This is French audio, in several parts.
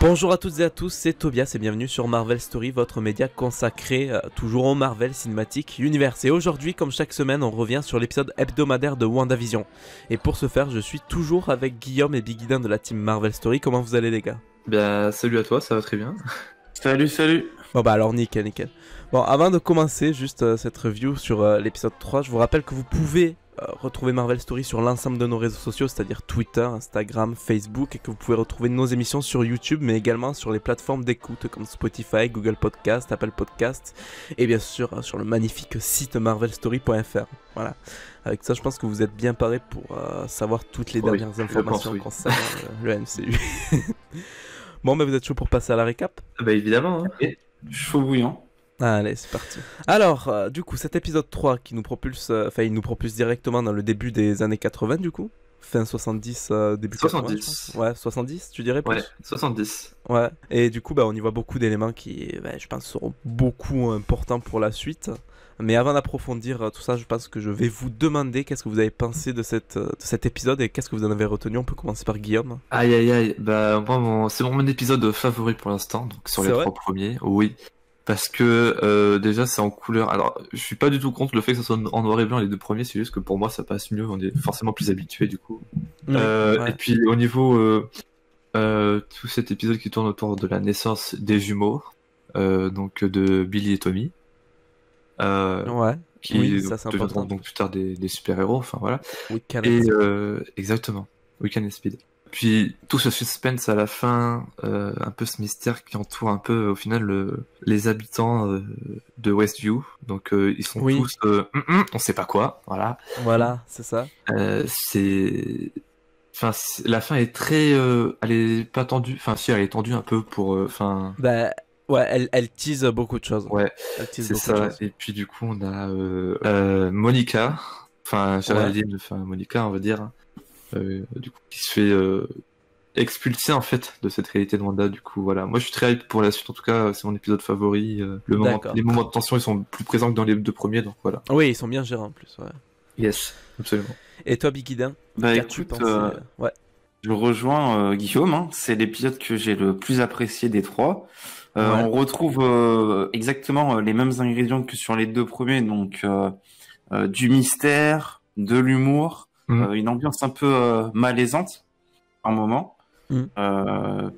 Bonjour à toutes et à tous, c'est Tobias et bienvenue sur Marvel Story, votre média consacré toujours au Marvel Cinematic Universe. Et aujourd'hui, comme chaque semaine, on revient sur l'épisode hebdomadaire de WandaVision. Et pour ce faire, je suis toujours avec Guillaume et Bigidin de la team Marvel Story. Comment vous allez les gars? Bah salut à toi, ça va très bien. Salut. Bon bah alors nickel. Bon, avant de commencer juste cette review sur l'épisode 3, je vous rappelle que vous pouvez retrouver Marvel Story sur l'ensemble de nos réseaux sociaux, c'est-à-dire Twitter, Instagram, Facebook, et que vous pouvez retrouver nos émissions sur YouTube, mais également sur les plateformes d'écoute comme Spotify, Google Podcast, Apple Podcast, et bien sûr sur le magnifique site marvelstory.fr. Voilà. Avec ça, je pense que vous êtes bien parés pour savoir toutes les dernières informations concernant le MCU. Bon, bah vous êtes chaud pour passer à la récap? Bah évidemment. Hein. Et chaud bouillant. Allez, c'est parti. Alors, du coup, cet épisode 3 qui nous propulse, il nous propulse directement dans le début des années 80, du coup. Fin 70, début 70. 80, ouais, 70, tu dirais plus? Ouais, 70. Ouais, et du coup, on y voit beaucoup d'éléments qui, je pense, seront beaucoup importants pour la suite. Mais avant d'approfondir tout ça, je pense que je vais vous demander qu'est-ce que vous avez pensé de cet épisode et qu'est-ce que vous en avez retenu. On peut commencer par Guillaume. Aïe, bah moi, c'est mon épisode favori pour l'instant, donc sur les trois premiers, oui. Parce que déjà c'est en couleur. Alors je suis pas du tout contre le fait que ça soit en noir et blanc les deux premiers, c'est juste que pour moi ça passe mieux, on est forcément plus habitué du coup. Ouais. Et puis au niveau tout cet épisode qui tourne autour de la naissance des jumeaux, donc de Billy et Tommy, qui deviendront donc plus tard des super-héros, enfin voilà. Exactement, Wiccan et Speed. Puis tout ce suspense à la fin, un peu ce mystère qui entoure un peu au final les habitants de Westview. Donc ils sont tous, on sait pas quoi, voilà. Voilà, c'est ça. Enfin, la fin est très, elle est pas tendue. Enfin, si, elle est tendue un peu pour, enfin. Ouais, elle tease beaucoup de choses. Ouais, c'est ça. Et puis du coup, on a Monica. Enfin, Monica, on va dire. Du coup, qui se fait expulser en fait de cette réalité de Wanda. Du coup, voilà. Moi, je suis très hype pour la suite. En tout cas, c'est mon épisode favori. Les moments de tension, ils sont plus présents que dans les deux premiers, donc voilà. Oui, ils sont bien gérés en plus. Ouais. Yes, absolument. Et toi, Bigidin? Bah écoute, je rejoins Guillaume. Hein. C'est l'épisode que j'ai le plus apprécié des trois. On retrouve exactement les mêmes ingrédients que sur les deux premiers, donc du mystère, de l'humour. Une ambiance un peu malaisante par moment.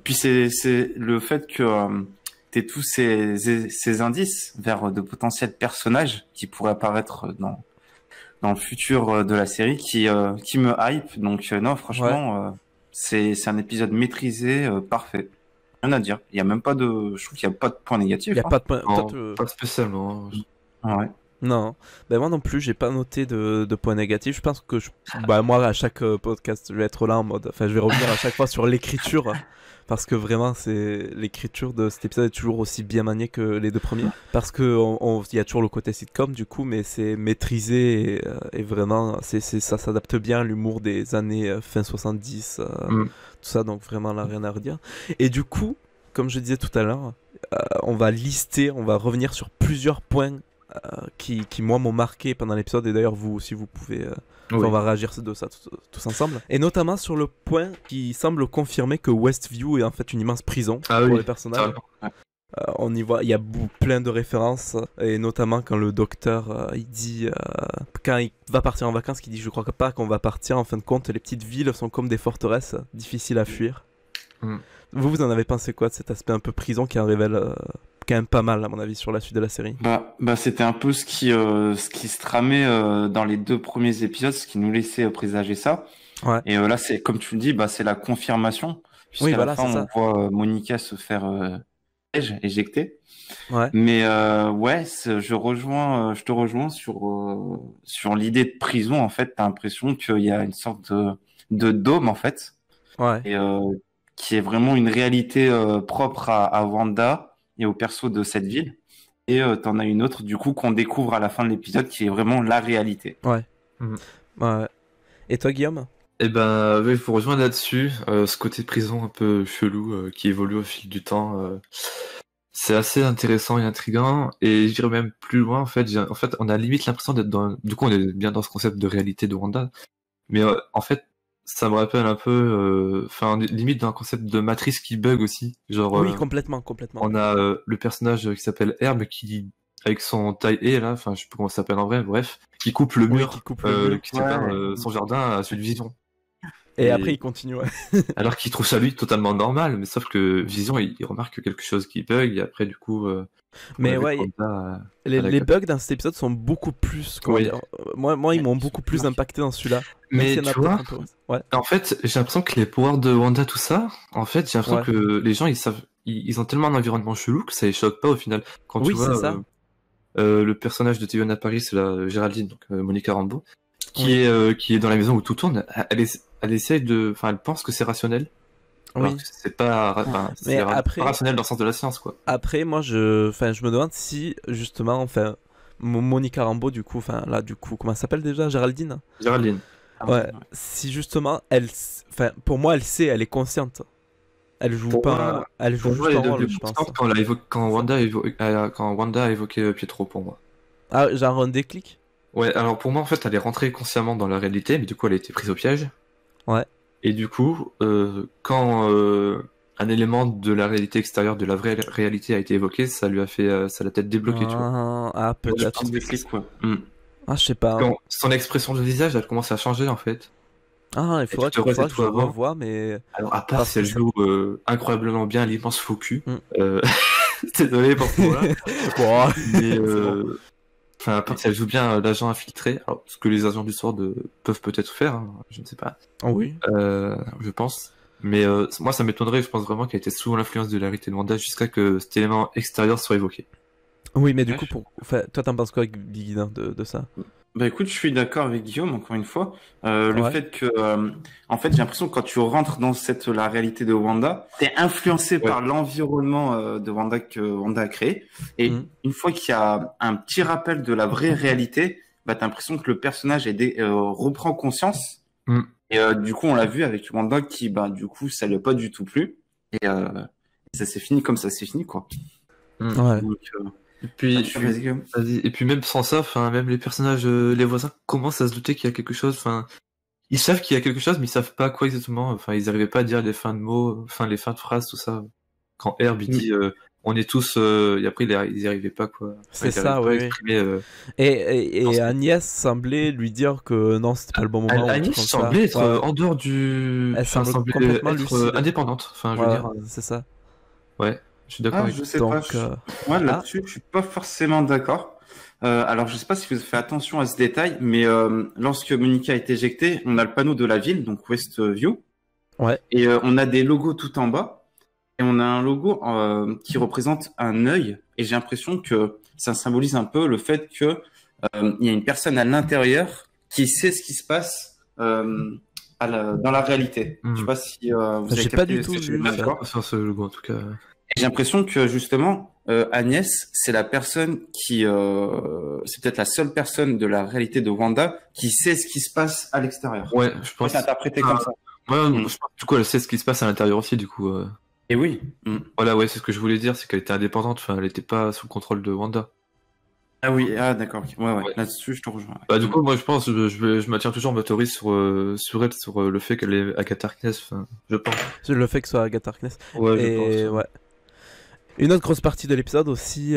Puis c'est le fait que t'aies tous ces indices vers de potentiels personnages qui pourraient apparaître dans le futur de la série qui me hype. Donc non, franchement, c'est un épisode maîtrisé, parfait. Rien à dire. Il y a même pas de, je trouve qu'il y a pas de point négatif. Il y a pas de point. Pas spécialement. Ouais. Non, moi non plus, j'ai pas noté de points négatifs. Je pense que moi à chaque podcast, je vais être là en mode, je vais revenir à chaque fois sur l'écriture, parce que vraiment, l'écriture de cet épisode est toujours aussi bien maniée que les deux premiers, parce que il y a toujours le côté sitcom du coup, mais c'est maîtrisé et vraiment, ça s'adapte bien à l'humour des années fin 70, tout ça, donc vraiment là rien à redire. Et du coup, comme je disais tout à l'heure, on va revenir sur plusieurs points qui moi m'ont marqué pendant l'épisode, et d'ailleurs vous aussi vous pouvez on va réagir de ça tous ensemble, et notamment sur le point qui semble confirmer que Westview est en fait une immense prison pour les personnages. On y voit, il y a plein de références, et notamment quand le docteur il dit quand il va partir en vacances, qu'il dit je crois pas qu'on va partir, en fin de compte les petites villes sont comme des forteresses difficiles à fuir. Vous en avez pensé quoi de cet aspect un peu prison qui en révèle quand même pas mal à mon avis sur la suite de la série? Bah c'était un peu ce qui se tramait dans les deux premiers épisodes, ce qui nous laissait présager ça. Ouais. Et là c'est comme tu le dis, c'est la confirmation. Puisqu'à la fin on voit Monica se faire éjecter. Ouais. Mais je te rejoins sur l'idée de prison. En fait, t'as l'impression qu'il y a une sorte de dôme en fait. Ouais. Et qui est vraiment une réalité propre à Wanda et au perso de cette ville. Et t'en as une autre, du coup, qu'on découvre à la fin de l'épisode, qui est vraiment la réalité. Ouais. Ouais. Et toi, Guillaume? Eh ben, il faut rejoindre là-dessus. Ce côté prison un peu chelou qui évolue au fil du temps. C'est assez intéressant et intriguant. Et j'irais même plus loin, en fait. On a limite l'impression d'être dans... Du coup, on est bien dans ce concept de réalité de Wanda. Mais en fait, ça me rappelle un peu, enfin limite d'un concept de matrice qui bug aussi. Genre, oui, complètement. On a le personnage qui s'appelle Herb qui, avec son taille E là, enfin je sais pas comment ça s'appelle en vrai, bref, qui coupe le mur, qui sépare son jardin à celui de Vision. Et après il continue. Ouais. Alors qu'il trouve ça lui totalement normal, mais sauf que Vision il remarque quelque chose qui bug et après du coup. Mais ouais, les bugs dans cet épisode sont beaucoup plus. Moi ils m'ont beaucoup plus impacté dans celui-là. Mais tu vois, en fait j'ai l'impression que les pouvoirs de Wanda tout ça, en fait j'ai l'impression que les gens ils savent, ils ont tellement un environnement chelou que ça les choque pas au final. Quand tu vois le personnage de Teyonah Parris, c'est la Géraldine, donc Monica Rambeau, qui est dans la maison où tout tourne, elle essaye de, enfin elle pense que c'est rationnel. Oui. C'est pas, pas rationnel dans le sens de la science, quoi. Après, moi, je me demande si, justement, Monica Rambeau, du coup, comment elle s'appelle déjà, Géraldine? Géraldine. Si justement, pour moi, elle sait, elle est consciente. Elle joue elle joue juste un rôle, je pense. Quand Wanda a évoqué Pietro, pour moi. Ah, genre un déclic? Ouais, alors pour moi, en fait, elle est rentrée consciemment dans la réalité, mais du coup, elle a été prise au piège. Ouais. Et du coup, quand un élément de la réalité extérieure, de la vraie réalité a été évoqué, ça lui a fait, ça l'a peut-être débloqué, tu vois. Ah, peut-être. Ah, je sais pas. Quand son expression de visage, elle commence à changer, en fait. Ah, il faudrait que je revoie, mais... Alors, à part si elle joue incroyablement bien l'immense faux cul, désolé pour toi. Mais, enfin, à part si elle joue bien l'agent infiltré, alors, ce que les agents du SWORD peuvent peut-être faire, hein, je ne sais pas. Oui. Je pense. Mais moi, ça m'étonnerait, je pense vraiment qu'elle était sous l'influence de la réalité de Wanda jusqu'à que cet élément extérieur soit évoqué. Oui, mais du coup, toi, t'en penses quoi, Guy, de ça? Bah écoute, je suis d'accord avec Guillaume, encore une fois. Le fait que, en fait, j'ai l'impression que quand tu rentres dans la réalité de Wanda, t'es influencé par l'environnement de Wanda que Wanda a créé. Et une fois qu'il y a un petit rappel de la vraie réalité, bah t'as l'impression que le personnage reprend conscience. Et du coup, on l'a vu avec Wanda qui, bah du coup, ça lui a pas du tout plu. Et ça s'est fini comme ça s'est fini, quoi. Ouais. Donc, et puis même sans ça, enfin même les personnages, les voisins commencent à se douter qu'il y a quelque chose. Enfin, ils savent qu'il y a quelque chose, mais ils savent pas quoi exactement. Enfin, ils arrivaient pas à dire les fins de mots, enfin les fins de phrases, tout ça. Quand Herb il dit, on est tous, et après ils y arrivaient pas, quoi. C'est ça, oui. Et Agnès semblait lui dire que non, c'était pas le bon moment. Agnès semblait être en dehors du. Elle semblait complètement être indépendante. Enfin, je veux dire. C'est ça. Ouais. Je suis d'accord. Je sais pas. Moi, là-dessus, je suis pas forcément d'accord. Alors, je sais pas si vous avez fait attention à ce détail, mais lorsque Monica est éjectée, on a le panneau de la ville, donc Westview. Ouais. Et on a des logos tout en bas. Et on a un logo qui représente un œil. Et j'ai l'impression que ça symbolise un peu le fait que il y a une personne à l'intérieur qui sait ce qui se passe dans la réalité. Je sais pas si vous avez pas du tout vu sur ce logo en tout cas. J'ai l'impression que justement Agnès, c'est la personne qui, c'est peut-être la seule personne de la réalité de Wanda qui sait ce qui se passe à l'extérieur. Ouais, je pense. Interprété comme ça. Ouais, je pense, du coup, elle sait ce qui se passe à l'intérieur aussi, du coup. Et oui. Voilà, ouais, c'est ce que je voulais dire, c'est qu'elle était indépendante. Enfin, elle était pas sous le contrôle de Wanda. Ah oui, d'accord. Ouais. Là-dessus, je te rejoins. Bah, du coup, moi, je pense, je maintiens toujours ma théorie sur elle, sur le fait qu'elle est Agatha Harkness. Enfin, je pense. C'est le fait que ce soit Agatha Harkness. Ouais, je pense. Ouais. Une autre grosse partie de l'épisode aussi,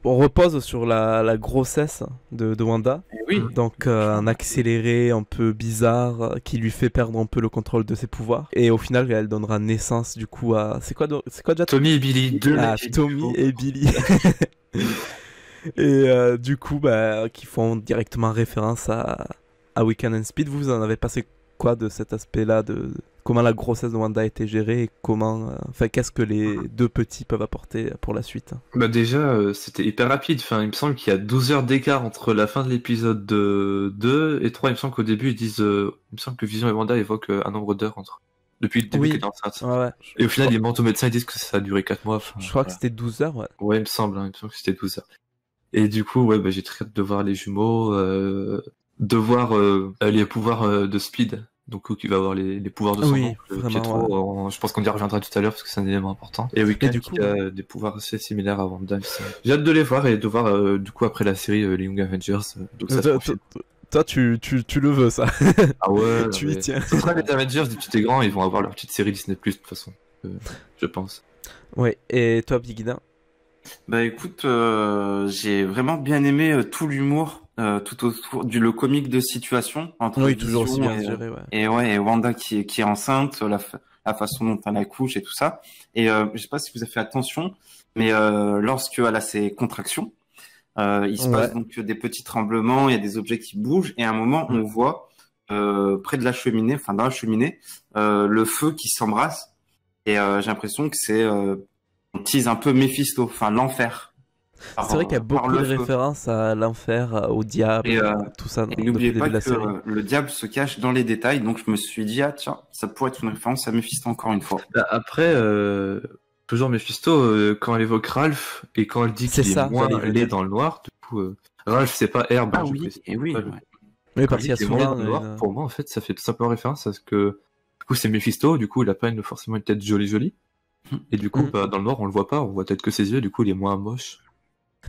on repose sur la grossesse de Wanda. Oui. Donc un accéléré un peu bizarre qui lui fait perdre un peu le contrôle de ses pouvoirs. Et au final, elle donnera naissance du coup à... C'est quoi déjà Tommy et Billy. Tommy et Billy. Et du coup, qui font directement référence à Wiccan and Speed. Vous en avez passé quoi de cet aspect-là de comment la grossesse de Wanda a été gérée et comment, qu'est-ce que les deux petits peuvent apporter pour la suite? Bah déjà, c'était hyper rapide. Enfin, il me semble qu'il y a 12 heures d'écart entre la fin de l'épisode 2 et 3. Il me semble qu'au début, ils disent, il me semble que Vision et Wanda évoquent un nombre d'heures depuis le début qu'elle est enceinte. Ouais. Et au final, ils mentent au médecin, ils disent que ça a duré 4 mois. Je crois que c'était 12 heures, ouais. Ouais, il me semble que c'était 12 heures. Et du coup, ouais, j'ai très hâte de voir les jumeaux, de voir les pouvoirs de Speed. Donc qui va avoir les pouvoirs de son oncle, Pietro. Je pense qu'on y reviendra tout à l'heure parce que c'est un élément important. Et Wiccan qui a des pouvoirs assez similaires à Wanda. J'ai hâte de les voir et de voir du coup après la série les Young Avengers. Donc ça toi toi, tu le veux, ça. Ah ouais. Tu y tiens. Ce sera les Avengers, depuis t'es grand, ils vont avoir leur petite série Disney+, de toute façon. Je pense. Ouais, et toi, Bigida? Bah écoute, j'ai vraiment bien aimé tout l'humour, tout autour le comique de situation entre Oui, toujours aussi Vision bien géré, ouais. et Wanda qui est enceinte, la façon dont elle accouche et tout ça. Et je sais pas si vous avez fait attention, mais lorsque elle a ses contractions, il se passe donc des petits tremblements, il y a des objets qui bougent, et à un moment on voit près de la cheminée, enfin dans la cheminée, le feu qui s'embrasse. Et j'ai l'impression que c'est on tease un peu Mephisto, enfin l'enfer. C'est vrai qu'il y a beaucoup de références à l'enfer, au diable, tout ça. Et n'oubliez pas que le diable se cache dans les détails, donc je me suis dit, ah tiens, ça pourrait être une référence à Mephisto encore une fois. Après, toujours Mephisto, quand elle évoque Ralph, et quand elle dit qu'il est moins laid dans le noir, du coup, Ralph c'est pas Herbe. Ah oui, et oui. Oui, parce qu'il y a souvent... dans le noir, pour moi, en fait, ça fait tout simplement référence à ce que... Du coup, c'est Mephisto, du coup, il a pas forcément une tête jolie. Et du coup, dans le noir, on le voit pas, on voit peut-être que ses yeux, du coup, il est moins moche.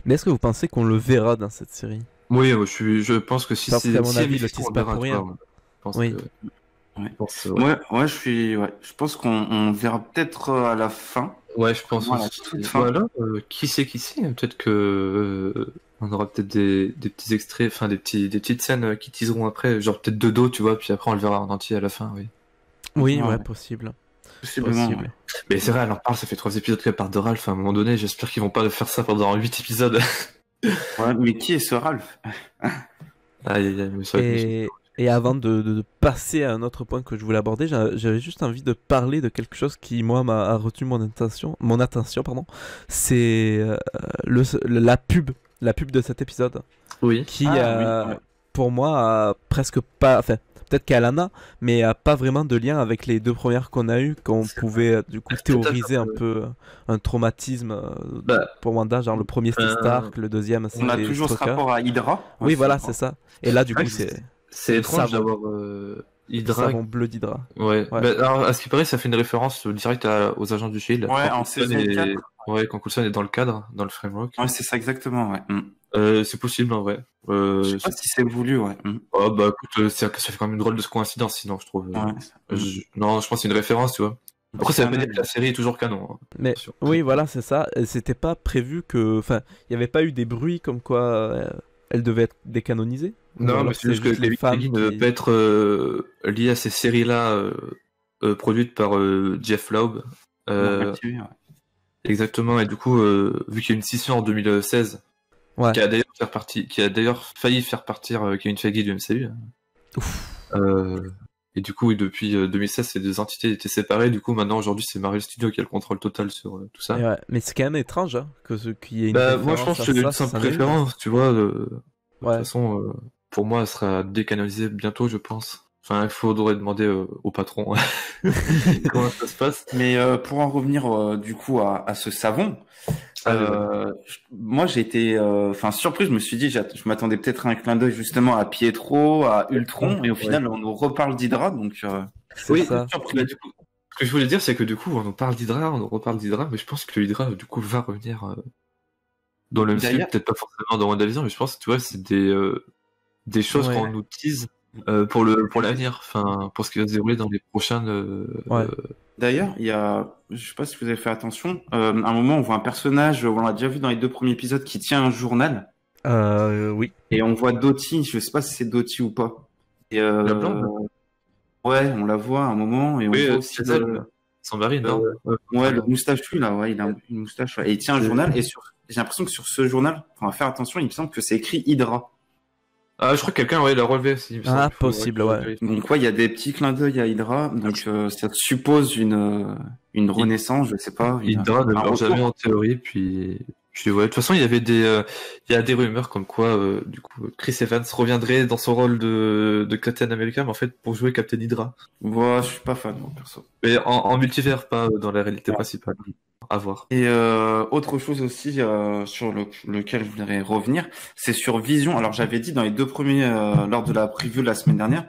Mais est-ce que vous pensez qu'on le verra dans cette série? Oui, je pense que si c'est... à mon avis, le tease pas pour rien. Oui. Je pense qu'on verra peut-être à la fin. Ouais, je pense aussi. Voilà, qui sait peut-être que... on aura peut-être des petits extraits, enfin des petites scènes qui teaseront après, genre peut-être de dos, tu vois, puis après on le verra en entier à la fin, oui. Oui, ouais, possible. Possiblement. Ouais. Mais c'est vrai, elle en parle, ça fait 3 épisodes qu'elle parle de Ralph, à un moment donné, j'espère qu'ils vont pas faire ça pendant 8 épisodes. Ouais, mais qui est ce Ralph? Et avant de passer à un autre point que je voulais aborder, j'avais juste envie de parler de quelque chose qui, moi, a retenu mon attention, pardon. C'est la pub de cet épisode. Oui. Qui, pour moi, a presque pas... Enfin, peut-être qu'elle en a, mais a pas vraiment de lien avec les 2 premières qu'on a eues, qu'on pouvait du coup théoriser un peu un traumatisme pour Wanda, genre le premier c'était Stark, le deuxième c'était on a toujours Strucker. Ce rapport à Hydra. Oui, voilà, c'est ça. Et là, du coup, c'est étrange d'avoir Hydra. Savon bleu d'Hydra. Ouais. Bah, alors, à ce qui paraît, ça fait une référence directe aux agents du Shield. Ouais, en saison 4. Ouais, quand Coulson est dans le cadre, dans le framework. Ouais, c'est ça exactement, ouais. C'est possible, en vrai. Je sais pas si c'est voulu, ouais. Oh, bah, écoute, ça fait quand même une drôle de coïncidence, sinon, je trouve. Non, je pense que c'est une référence, tu vois. Après, ça veut pas dire que la série est toujours canon. Hein. Mais oui, voilà, c'est ça. C'était pas prévu que... Enfin, il n'y avait pas eu des bruits comme quoi elle devait être décanonisée. Non, mais c'est juste que les fans ne peut être liées à ces séries-là produites par Jeff Loeb. Exactement, et du coup, vu qu'il y a une scission en 2016, qui a d'ailleurs failli faire partir Kevin Feige du MCU. Et du coup, depuis 2016, ces 2 entités étaient séparées. Du coup, maintenant, aujourd'hui, c'est Marvel Studios qui a le contrôle total sur tout ça. Ouais, mais c'est quand même étrange que ce qui est une moi, je pense que c'est une simple référence, tu vois. De toute façon, pour moi, elle sera décanonisée bientôt, je pense. Enfin, il faudrait demander au patron comment ça se passe. Mais pour en revenir du coup à ce savon, moi j'ai été surpris. Je me suis dit, je m'attendais peut-être à un clin d'œil justement à Pietro, à Ultron, et au final on nous reparle d'Hydra, donc oui, ça. Là, du coup, ce que je voulais dire, c'est que du coup on nous parle d'Hydra, on nous reparle d'Hydra, mais je pense que Hydra du coup va revenir dans le MCU, peut-être pas forcément dans WandaVision, mais je pense que tu vois c'est des choses qu'on nous tease. Pour l'avenir, enfin pour ce qui va se dérouler dans les prochaines. D'ailleurs, il y a, je sais pas si vous avez fait attention, à un moment on voit un personnage, on l'a déjà vu dans les 2 premiers épisodes, qui tient un journal. Oui. Et on voit Dottie, je sais pas si c'est Dottie ou pas. Et la blonde. Ouais, on la voit à un moment et on voit aussi son mari, non ouais, le moustachu là, ouais, il a une moustache, ouais. Et il tient un journal et j'ai l'impression que sur ce journal, on va faire attention, il me semble que c'est écrit Hydra. Ah, je crois que quelqu'un l'a relevé aussi. Possible, ouais. Donc il y a des petits clins d'œil à Hydra, donc ça suppose une renaissance, je sais pas. Hydra ne meurt jamais en théorie, puis de toute façon il y avait il y a des rumeurs comme quoi du coup Chris Evans reviendrait dans son rôle de Captain America, mais en fait pour jouer Captain Hydra. Ouais, je suis pas fan moi perso. Mais en multivers, pas dans la réalité principale. À voir. Et autre chose aussi sur lequel je voudrais revenir, c'est sur Vision. Alors j'avais dit dans les 2 premiers lors de la preview de la semaine dernière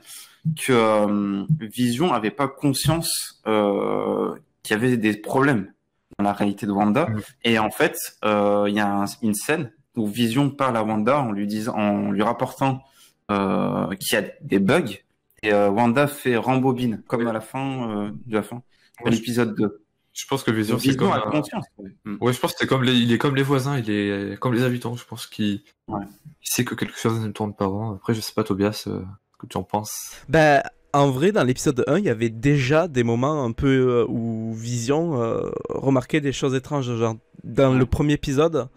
que Vision avait pas conscience qu'il y avait des problèmes dans la réalité de Wanda. Et en fait, il y a une scène où Vision parle à Wanda en lui rapportant qui a des bugs. Et Wanda fait rembobine, comme à la fin de l'épisode 2. Je pense que Vision, c'est comme conscience. Ouais, je pense que il est comme les voisins, il est comme les habitants. Je pense qu'il sait que quelque chose ne tourne pas rond. Après, je sais pas, Tobias, ce que tu en penses. Bah, en vrai, dans l'épisode 1, il y avait déjà des moments un peu où Vision remarquait des choses étranges. Genre, dans le premier épisode,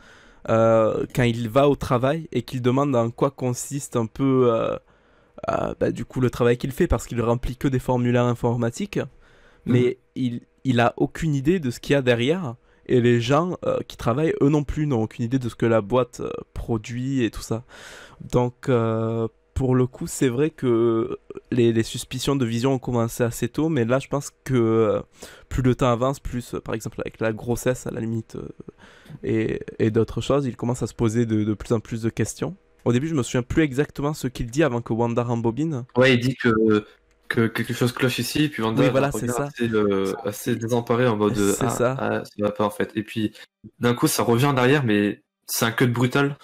quand il va au travail et qu'il demande en quoi consiste un peu du coup le travail qu'il fait, parce qu'il remplit que des formulaires informatiques, mais il a aucune idée de ce qu'il y a derrière, et les gens qui travaillent, eux non plus, n'ont aucune idée de ce que la boîte produit et tout ça. Donc pour le coup, c'est vrai que les suspicions de Vision ont commencé assez tôt, mais là je pense que plus le temps avance, plus par exemple avec la grossesse à la limite et d'autres choses, il commence à se poser de plus en plus de questions. Au début, je me souviens plus exactement ce qu'il dit avant que Wanda rembobine. Ouais, il dit que quelque chose cloche ici, puis Wanda c'est ça. Assez désemparé en mode ça va pas en fait. Et puis d'un coup, ça revient en arrière, mais c'est un cut brutal.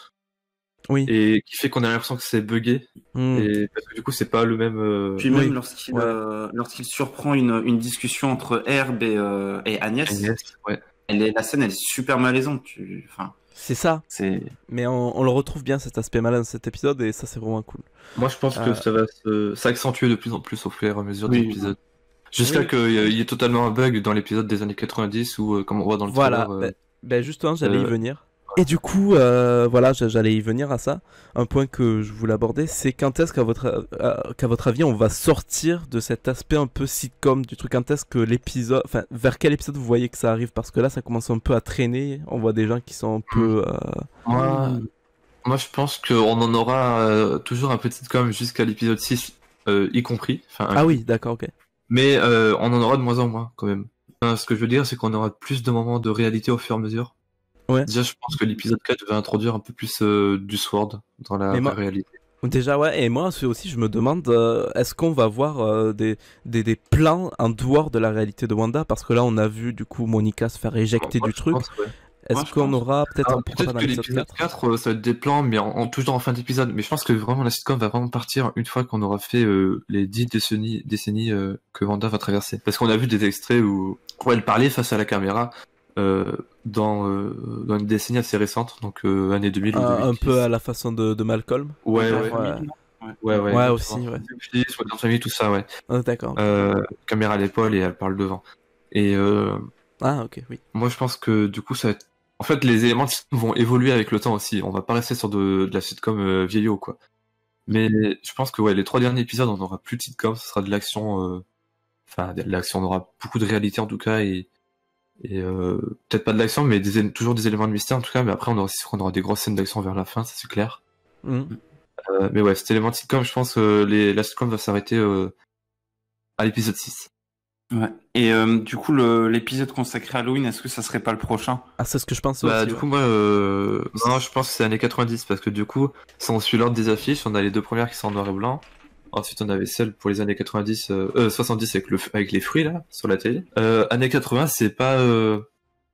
Oui. Et qui fait qu'on a l'impression que c'est buggé. Et parce que du coup, c'est pas le même. Puis même lorsqu'il surprend une discussion entre Herb et Agnès, la scène elle est super malaisante. C'est ça. Mais on le retrouve bien, cet aspect malin de cet épisode, et ça c'est vraiment cool. Moi je pense que ça va s'accentuer de plus en plus au fur et à mesure des épisodes. Jusqu'à qu'il y ait totalement un bug dans l'épisode des années 90 où, comme on voit dans le trailer... justement, j'allais y venir. Et du coup, j'allais y venir à ça. Un point que je voulais aborder, c'est quand est-ce qu'à votre avis, on va sortir de cet aspect un peu sitcom du truc. Quand est-ce que l'épisode, enfin, vers quel épisode vous voyez que ça arrive? Parce que là, ça commence un peu à traîner. On voit des gens qui sont un peu. Moi, je pense qu'on en aura toujours un petit sitcom jusqu'à l'épisode 6, y compris. Oui, d'accord, ok. Mais on en aura de moins en moins quand même. Ce que je veux dire, c'est qu'on aura plus de moments de réalité au fur et à mesure. Ouais. Déjà, je pense que l'épisode 4 va introduire un peu plus du Sword dans la réalité. Déjà, ouais, et moi aussi, je me demande, est-ce qu'on va voir des plans en dehors de la réalité de Wanda? Parce que là, on a vu, du coup, Monica se faire éjecter du truc. Est-ce qu'on aura peut-être que l'épisode 4, ça va être des plans, mais toujours en fin d'épisode. Mais je pense que vraiment, la sitcom va vraiment partir une fois qu'on aura fait les 10 décennies que Wanda va traverser. Parce qu'on a vu des extraits où elle parlait face à la caméra. Dans une décennie assez récente, donc année 2000 ou 2010. Un peu à la façon de Malcolm. Ouais, aussi, ouais. Soit dans famille, tout ça, ouais. D'accord. Caméra à l'épaule et elle parle devant. Et ok, oui. moi, je pense que du coup, ça va être... En fait, les éléments de sitcom vont évoluer avec le temps aussi. On va pas rester sur de la sitcom vieillot, quoi. Mais je pense que les 3 derniers épisodes, on aura plus de sitcom, ce sera de l'action. De l'action, on aura beaucoup de réalité en tout cas, et peut-être pas de l'action, mais toujours des éléments de mystère en tout cas. Mais après, on aura des grosses scènes d'action vers la fin, ça c'est clair. Mais ouais, cet élément de sitcom, je pense que la sitcom va s'arrêter à l'épisode 6. Ouais. Et du coup, l'épisode consacré à Halloween, est-ce que ça serait pas le prochain? C'est ce que je pense aussi. Du coup, moi, non, je pense que c'est années 90, parce que du coup, si on suit l'ordre des affiches, on a les 2 premières qui sont en noir et blanc. Ensuite, on avait celle pour les années 70 avec les fruits, là, sur la télé. Années 80, c'est pas,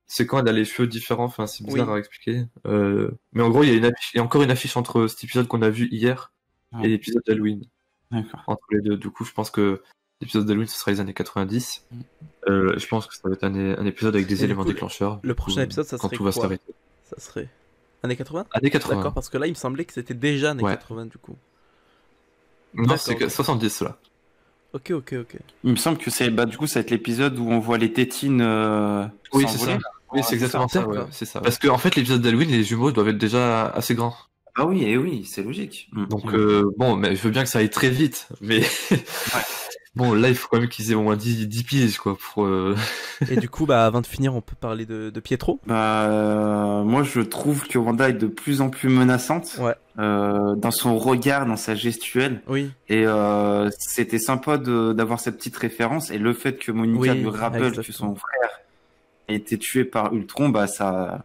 c'est quand elle a les cheveux différents, enfin, c'est bizarre à expliquer. Mais en gros, il y a encore une affiche entre cet épisode qu'on a vu hier et l'épisode d'Halloween. D'accord. Entre les deux. Du coup, je pense que l'épisode d'Halloween, ce sera les années 90. Je pense que ça va être un épisode avec des éléments déclencheurs. Le prochain épisode, ça serait quand tout va s'arrêter. Ça serait années 80? Années 80. D'accord, parce que là, il me semblait que c'était déjà années 80, du coup. Non, c'est 70 là. Ok. Il me semble que du coup, ça va être l'épisode où on voit les tétines. Oui, c'est ça. Oui, c'est exactement ça. Ouais. C'est ça. Parce que en fait, l'épisode d'Halloween, les jumeaux doivent être déjà assez grands. Ah oui, c'est logique. Donc mais je veux bien que ça aille très vite, mais bon, là, il faut quand même qu'ils aient au moins 10 piges, quoi, pour... Et du coup, avant de finir, on peut parler de Pietro. Moi, je trouve que Wanda est de plus en plus menaçante. Ouais. Dans son regard, dans sa gestuelle. Oui. Et c'était sympa d'avoir cette petite référence. Et le fait que Monica lui rappelle que son frère a été tué par Ultron, ça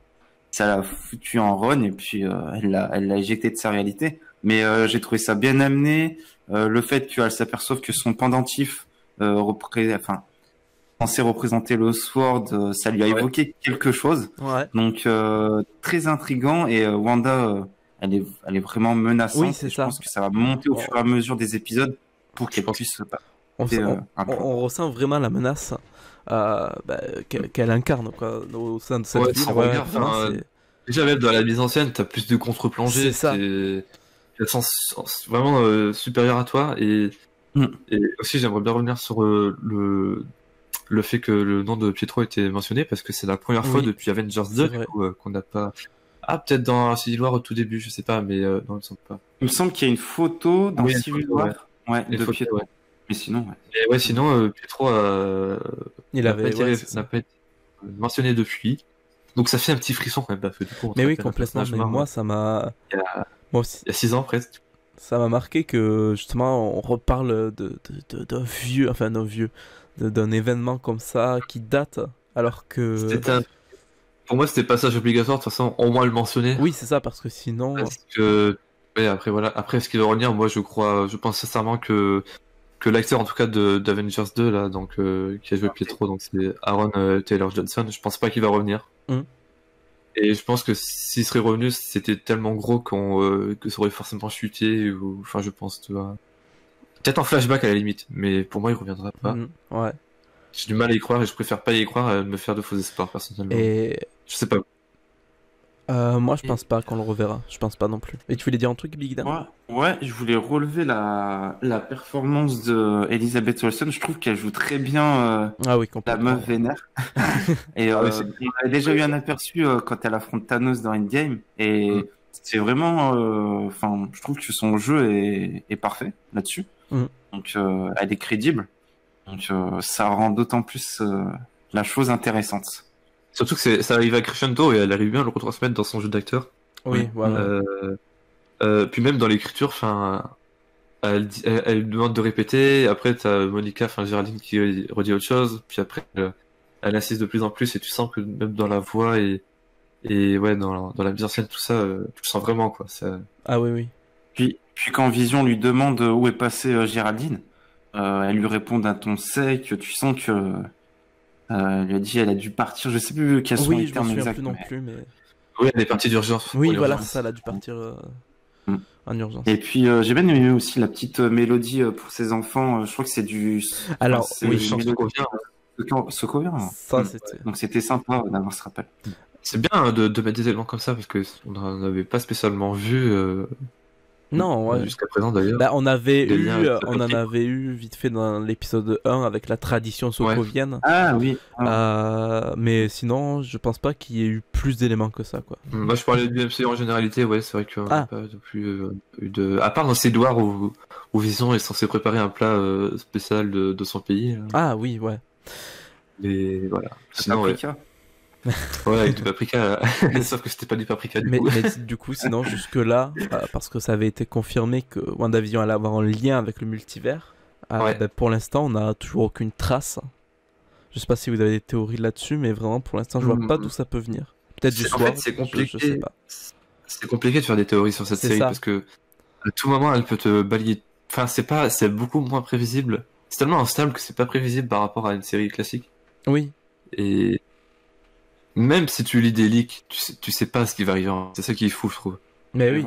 l'a foutu en rogne, et puis elle l'a éjecté de sa réalité. Mais j'ai trouvé ça bien amené. Le fait qu'elle s'aperçoive que son pendentif censé représenter le Sword, ça lui a évoqué quelque chose. Ouais. Donc très intriguant, et Wanda elle est vraiment menaçante. Oui, c'est je ça. pense que ça va monter au fur et à mesure des épisodes pour qu'elle puisse on ressent vraiment la menace qu'elle incarne quoi, au sein de cette ville. Déjà, même dans la mise en scène, t'as plus de contre-plongée. C'est ça. Elle sent vraiment supérieure à toi. Et aussi, j'aimerais bien revenir sur le fait que le nom de Pietro était mentionné, parce que c'est la première fois depuis Avengers 2 qu'on n'a pas... Ah, peut-être dans Civil War au tout début, je sais pas, mais non, il me semble pas. Il me semble qu'il y a une photo dans Civil War. Ouais, de Pietro. Ouais. Mais sinon, sinon, Pietro n'a pas été mentionné depuis. Donc ça fait un petit frisson quand même. Parce que, du coup, mais oui, complètement. Mais moi, ça m'a... Moi aussi. Il y a 6 ans presque. Ça m'a marqué que justement on reparle d'un vieux, enfin d'un vieux, d'un événement comme ça qui date, alors que... Pour moi, c'était passage obligatoire, de toute façon, au moins le mentionner. Oui, c'est ça, parce que sinon... Parce que... Ouais, après, voilà. Après, ce qu'il va revenir, moi, je pense sincèrement que l'acteur, en tout cas, d'Avengers 2, là, donc, qui a joué Pietro, donc c'est Aaron Taylor Johnson, je pense pas qu'il va revenir. Et je pense que s'il serait revenu, c'était tellement gros que ça aurait forcément chuté, ou... Enfin, je pense, tu vois... Peut-être en flashback, à la limite, mais pour moi, il reviendra pas. Ouais. J'ai du mal à y croire, et je préfère pas y croire et me faire de faux espoirs, personnellement. Et... Je sais pas. Moi, je pense pas qu'on le reverra. Je pense pas non plus. Et tu voulais dire un truc, Big Dan? Ouais, je voulais relever la performance de Elizabeth Olsen. Je trouve qu'elle joue très bien la meuf vénère. Et on avait déjà eu un aperçu quand elle affronte Thanos dans Endgame. Et c'est vraiment... Enfin, je trouve que son jeu est parfait là-dessus. Donc, elle est crédible. Donc, ça rend d'autant plus la chose intéressante. Surtout que ça arrive à crescendo et elle arrive bien à le retransmettre dans son jeu d'acteur. Oui, voilà. Puis même dans l'écriture, enfin, elle demande de répéter. Après, t'as Monica, enfin Géraldine qui redit autre chose. Puis après, elle insiste de plus en plus et tu sens que même dans la voix et ouais, dans la mise en scène, tout ça, tu le sens vraiment quoi. Ah oui. Puis quand Vision lui demande où est passée Géraldine, elle lui répond d'un ton sec. Tu sens que elle lui a dit elle a dû partir. Je sais plus quels sont les termes exacts. Plus non plus, mais... Oui, elle est partie d'urgence. Oui, voilà, c'est ça, elle a dû partir en urgence. Et puis j'ai bien aimé aussi la petite mélodie pour ses enfants. Je crois que c'est du... Alors, oui, Sokovia. Ça, c'était... Donc c'était sympa d'avoir ce rappel. C'est bien de mettre des éléments comme ça, parce que on n'en avait pas spécialement vu... Non, ouais. Jusqu'à présent d'ailleurs. Bah, on en avait eu vite fait dans l'épisode 1 avec la tradition sokovienne. Ah oui. Mais sinon, je pense pas qu'il y ait eu plus d'éléments que ça, quoi. Moi, je parlais du MCU en généralité, ouais, c'est vrai qu'on n'a pas plus eu de... À part dans Civil War où Vision est censé préparer un plat spécial de son pays. Ah oui, ouais. Mais voilà. Sinon, ouais, avec du paprika, sauf que c'était pas du paprika du coup. Mais du coup, sinon, jusque-là, parce que ça avait été confirmé que WandaVision allait avoir un lien avec le multivers, pour l'instant, on n'a toujours aucune trace. Je sais pas si vous avez des théories là-dessus, mais vraiment, pour l'instant, je vois pas d'où ça peut venir. Peut-être du soir, c'est compliqué. Je sais pas. C'est compliqué de faire des théories sur cette série, parce que à tout moment, elle peut te balayer. Enfin, c'est beaucoup moins prévisible. C'est tellement instable que c'est pas prévisible par rapport à une série classique. Oui. Et même si tu lis des leaks, tu sais pas ce qui va arriver. C'est ça qui est fou, je trouve. Mais oui,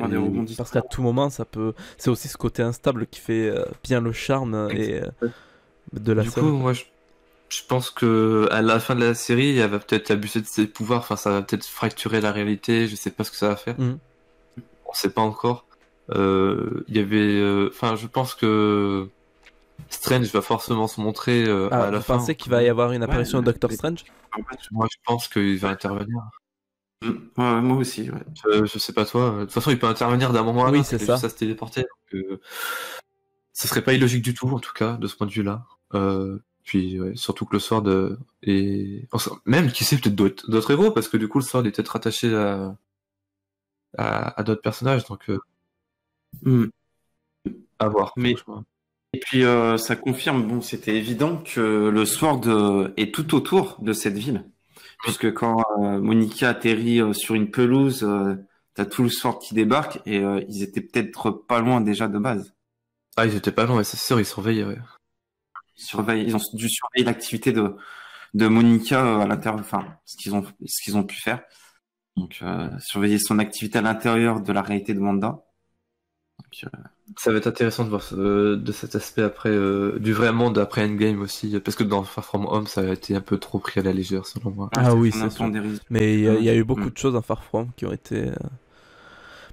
parce qu'à tout moment, ça peut. C'est aussi ce côté instable qui fait bien le charme de la série. Du coup, moi, je pense que à la fin de la série, elle va peut-être abuser de ses pouvoirs. Enfin, ça va peut-être fracturer la réalité. Je sais pas ce que ça va faire. On sait pas encore. Il y avait. Enfin, je pense que Strange va forcément se montrer à la fin. Vous pensez qu'il va y avoir une apparition de Doctor Strange? Moi, je pense qu'il va intervenir. Ouais, moi aussi. Ouais. Je sais pas toi. De toute façon, il peut intervenir d'un moment à l'autre. Oui, c'est ça. Ça se téléporter. Ça serait pas illogique du tout, en tout cas, de ce point de vue-là. Puis surtout que le Sword même qui sait peut-être d'autres héros, parce que du coup le Sword est peut-être rattaché à d'autres personnages, donc à voir. Mais et puis ça confirme, bon, c'était évident que le Sword est tout autour de cette ville, puisque quand Monica atterrit sur une pelouse, t'as tout le Sword qui débarque et ils étaient peut-être pas loin déjà de base. Ah, ils étaient pas loin, c'est sûr, ils surveillaient. Ouais. Ils ont dû surveiller l'activité de Monica à l'intérieur, enfin ce qu'ils ont pu faire. Donc, surveiller son activité à l'intérieur de la réalité de Wanda. Donc, ça va être intéressant de voir de cet aspect après du vrai monde après Endgame aussi, parce que dans Far From Home ça a été un peu trop pris à la légère selon moi. Ah oui, c'est sûr. Mais il y a eu beaucoup de choses dans Far From qui ont été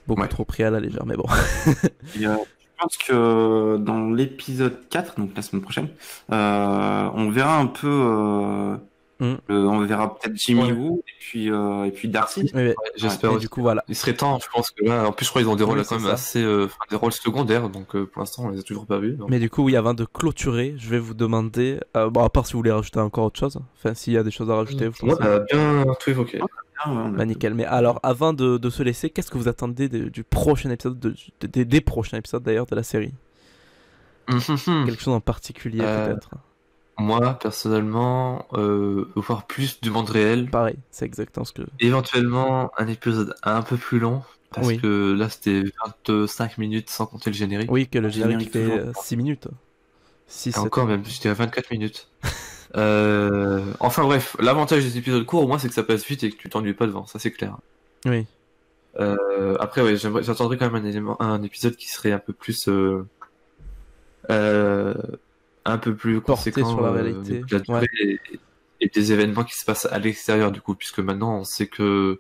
beaucoup trop pris à la légère, mais bon. Je pense que dans l'épisode 4, donc la semaine prochaine, on verra un peu... on verra peut-être Jimmy Woo et puis Darcy. J'espère. Du coup, voilà. Il serait temps, je pense que là, en plus, je crois qu'ils ont des rôles quand même assez, des rôles secondaires, donc pour l'instant, on les a toujours pas vus. Donc. Mais du coup, oui, avant de clôturer, je vais vous demander, bon, à part si vous voulez rajouter encore autre chose, enfin, s'il y a des choses à rajouter, vous pensez. Moi, bien tout évoqué. Bah, nickel. Mais alors, avant de se laisser, qu'est-ce que vous attendez du prochain épisode, des prochains épisodes d'ailleurs de la série? Quelque chose en particulier peut-être? Moi, personnellement, voir plus du monde réel. Pareil, c'est exactement ce que... Éventuellement, un épisode un peu plus long, parce que là, c'était 25 minutes sans compter le générique. Oui, que le générique fait 6 minutes. 6, encore même, j'étais à 24 minutes. Enfin bref, l'avantage des épisodes courts, au moins, c'est que ça passe vite et que tu t'ennuies pas devant, ça c'est clair. Oui. Après, ouais, j'attendrais quand même un épisode qui serait un peu plus... un peu plus porté sur la réalité, et des événements qui se passent à l'extérieur du coup, puisque maintenant on sait que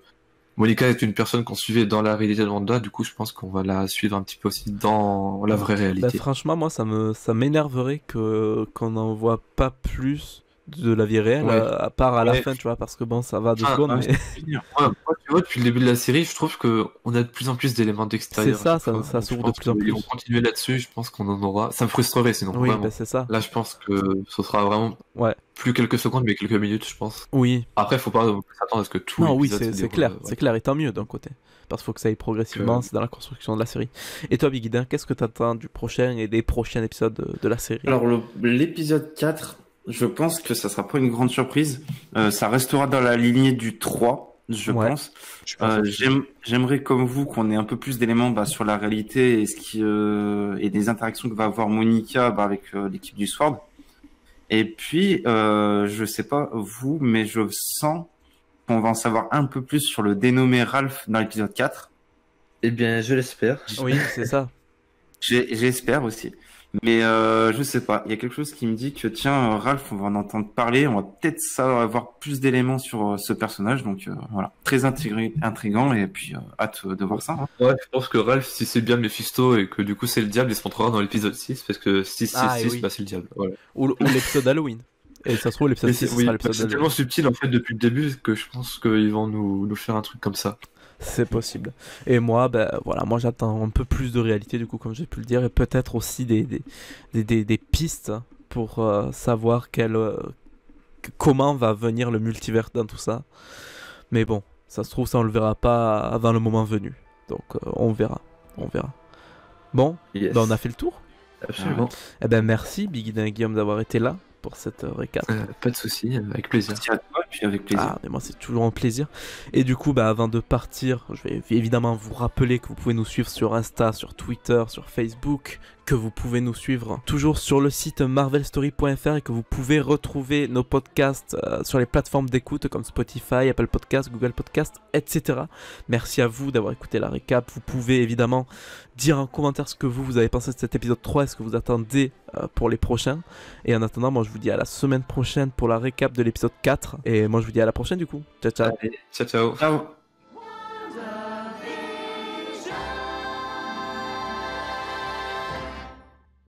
Monica est une personne qu'on suivait dans la réalité de Wanda, du coup je pense qu'on va la suivre un petit peu aussi dans la vraie réalité. Bah, franchement, moi ça m'énerverait qu'on n'en voit pas plus de la vie réelle, à part à la fin, tu vois, parce que bon, ça va de soi, mais... Moi, tu vois, depuis le début de la série, je trouve qu'on a de plus en plus d'éléments d'extérieur. C'est ça s'ouvre de plus en plus. Ils vont continuer là-dessus, je pense qu'on en aura. Ça me frustrerait sinon. Oui, bah, c'est ça. Là, je pense que ce sera vraiment plus quelques secondes, mais quelques minutes, je pense. Oui. Après, faut pas s'attendre à ce que tout. Non, oui, c'est clair, c'est clair, et tant mieux d'un côté. Parce qu'il faut que ça aille progressivement, c'est dans la construction de la série. Et toi, Big Guidin, qu'est-ce que t'attends du prochain et des prochains épisodes de la série? Alors, l'épisode 4. Je pense que ça sera pas une grande surprise. Ça restera dans la lignée du 3, je pense. J'aimerais, comme vous, qu'on ait un peu plus d'éléments sur la réalité et des interactions que va avoir Monica avec l'équipe du Sword. Et puis, je sais pas vous, mais je sens qu'on va en savoir un peu plus sur le dénommé Ralph dans l'épisode 4. Eh bien, je l'espère. Oui, c'est ça. J'espère aussi. Mais je sais pas, il y a quelque chose qui me dit que tiens, Ralph, on va en entendre parler, on va peut-être avoir plus d'éléments sur ce personnage, donc voilà, très intriguant et puis hâte de voir ça. Hein. Ouais, je pense que Ralph, si c'est bien Mephisto et que du coup c'est le diable, il se montrera dans l'épisode 6, parce que 6, c'est le diable. Voilà. Ou l'épisode Halloween. Et ça se trouve, l'épisode 6 sera l'épisode Halloween. C'est tellement subtil en fait depuis le début que je pense qu'ils vont nous faire un truc comme ça. C'est possible. Et moi, moi j'attends un peu plus de réalité du coup, comme j'ai pu le dire, et peut-être aussi des pistes pour savoir comment va venir le multivers dans tout ça. Mais bon, ça se trouve, ça on le verra pas avant le moment venu. Donc on verra. Bon, on a fait le tour. Absolument. Eh ben merci Big et Guillaume d'avoir été là pour cette récap. Pas de souci, avec plaisir. Merci à toi, puis avec plaisir. Ah, mais moi c'est toujours un plaisir. Et du coup, avant de partir, je vais évidemment vous rappeler que vous pouvez nous suivre sur Insta, sur Twitter, sur Facebook, que vous pouvez nous suivre toujours sur le site marvelstory.fr et que vous pouvez retrouver nos podcasts sur les plateformes d'écoute comme Spotify, Apple Podcasts, Google Podcasts, etc. Merci à vous d'avoir écouté la récap. Vous pouvez évidemment dire en commentaire ce que vous avez pensé de cet épisode 3 et ce que vous attendez pour les prochains. Et en attendant, moi je vous dis à la semaine prochaine pour la récap de l'épisode 4. Et moi je vous dis à la prochaine du coup. Ciao, ciao. Allez, ciao.